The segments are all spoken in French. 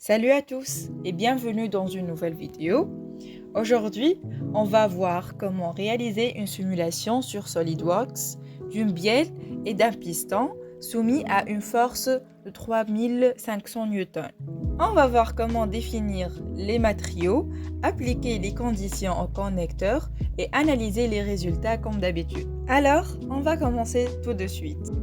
Salut à tous et bienvenue dans une nouvelle vidéo. Aujourd'hui, on va voir comment réaliser une simulation sur SolidWorks d'une bielle et d'un piston soumis à une force de 3500 Newton. On va voir comment définir les matériaux, appliquer les conditions au connecteur et analyser les résultats comme d'habitude. Alors, on va commencer tout de suite.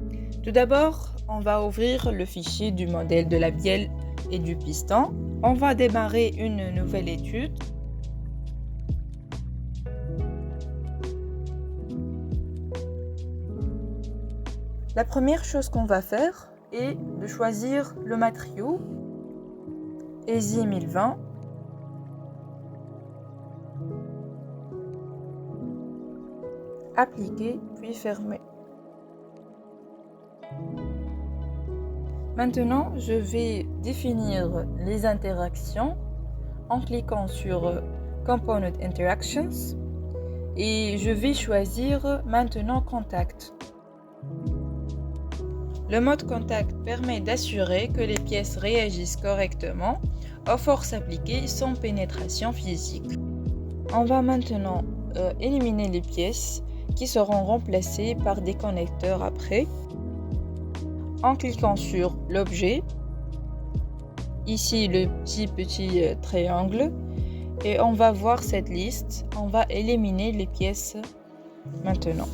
Tout d'abord, on va ouvrir le fichier du modèle de la bielle et du piston. On va démarrer une nouvelle étude. La première chose qu'on va faire est de choisir le matériau ESI 1020. Appliquer puis fermer. Maintenant, je vais définir les interactions en cliquant sur Component Interactions et je vais choisir maintenant Contact. Le mode Contact permet d'assurer que les pièces réagissent correctement aux forces appliquées sans pénétration physique. On va maintenant éliminer les pièces qui seront remplacées par des connecteurs après. En cliquant sur l'objet, ici le petit triangle, et on va voir cette liste. On va éliminer les pièces maintenant.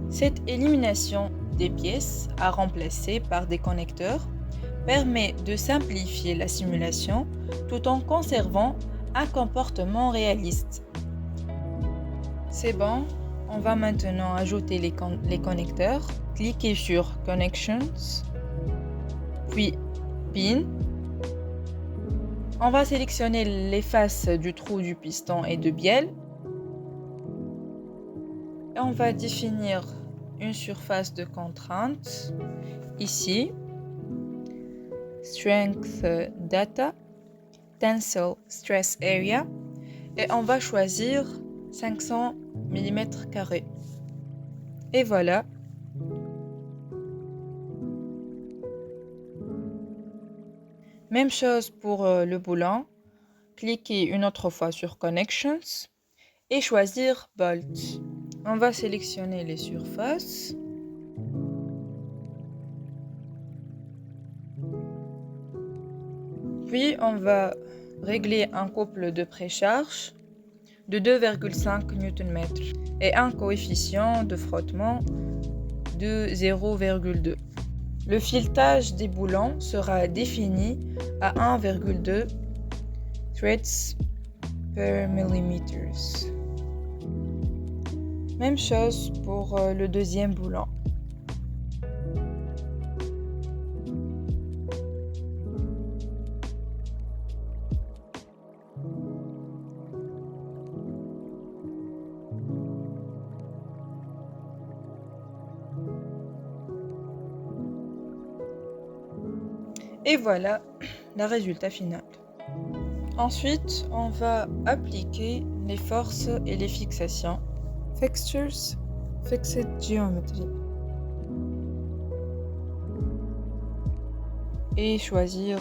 Cette élimination des pièces à remplacer par des connecteurs permet de simplifier la simulation tout en conservant un comportement réaliste. C'est bon, on va maintenant ajouter les connecteurs. Cliquez sur Connections, puis Pin. On va sélectionner les faces du trou du piston et de bielle. Et on va définir une surface de contrainte. Ici, Strength Data, Tensile Stress Area. Et on va choisir 500 mm². Et voilà. Même chose pour le boulon. Cliquez une autre fois sur Connections et choisir Bolt. On va sélectionner les surfaces. Puis on va régler un couple de précharge de 2,5 Nm et un coefficient de frottement de 0,2. Le filetage des boulons sera défini à 1,2 threads per millimeter. Même chose pour le deuxième boulon. Et voilà le résultat final. Ensuite, on va appliquer les forces et les fixations. Fixtures, Fixed Geometry. Et choisir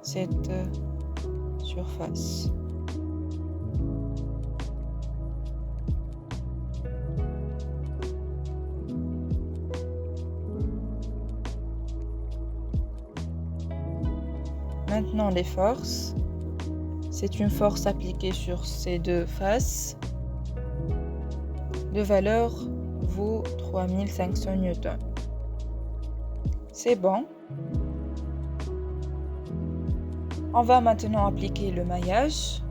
cette surface. Maintenant les forces. C'est une force appliquée sur ces deux faces. De valeur vaut 3500 Newton. C'est bon. On va maintenant appliquer le maillage.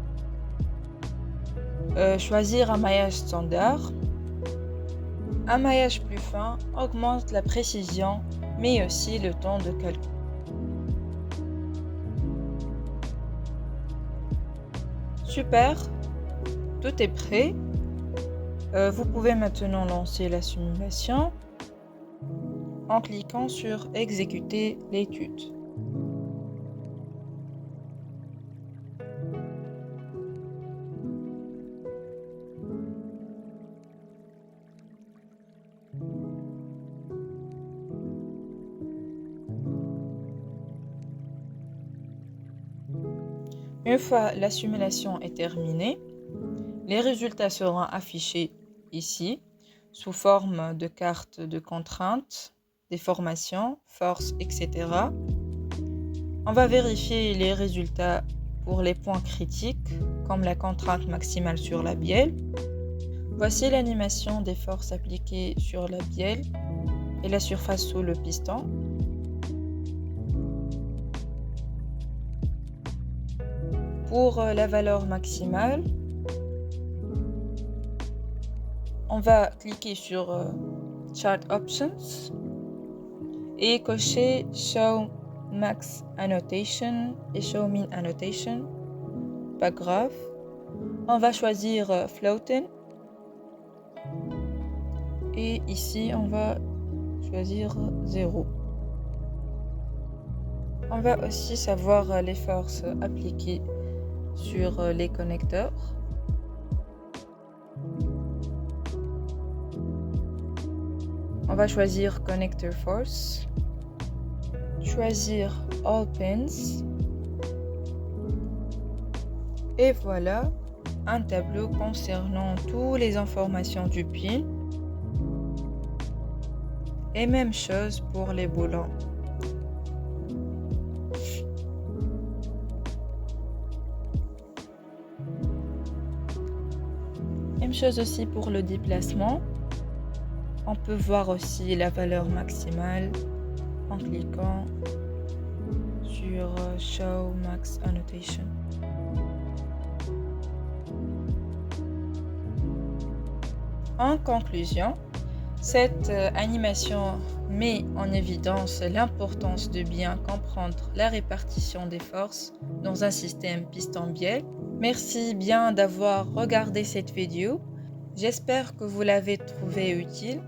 Choisir un maillage standard. Un maillage plus fin augmente la précision, mais aussi le temps de calcul. Super, tout est prêt. Vous pouvez maintenant lancer la simulation en cliquant sur Exécuter l'étude. Une fois la simulation est terminée, les résultats seront affichés ici sous forme de carte de contraintes, déformation, force, etc. On va vérifier les résultats pour les points critiques, comme la contrainte maximale sur la bielle. Voici l'animation des forces appliquées sur la bielle et la surface sous le piston. Pour la valeur maximale, on va cliquer sur Chart Options et cocher Show Max Annotation et Show Min Annotation. Pas grave. On va choisir Floating. Et ici, on va choisir 0. On va aussi savoir les forces appliquées sur les connecteurs. On va choisir Connector Force. Choisir All Pins. Et voilà un tableau concernant toutes les informations du pin. Et même chose pour les boulons. Même chose aussi pour le déplacement. On peut voir aussi la valeur maximale en cliquant sur Show Max Annotation. En conclusion, cette animation met en évidence l'importance de bien comprendre la répartition des forces dans un système piston-bielle. Merci bien d'avoir regardé cette vidéo. J'espère que vous l'avez trouvée utile.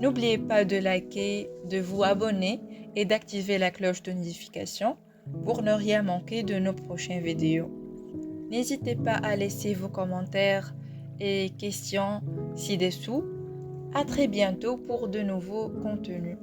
N'oubliez pas de liker, de vous abonner et d'activer la cloche de notification pour ne rien manquer de nos prochaines vidéos. N'hésitez pas à laisser vos commentaires et questions ci-dessous. À très bientôt pour de nouveaux contenus.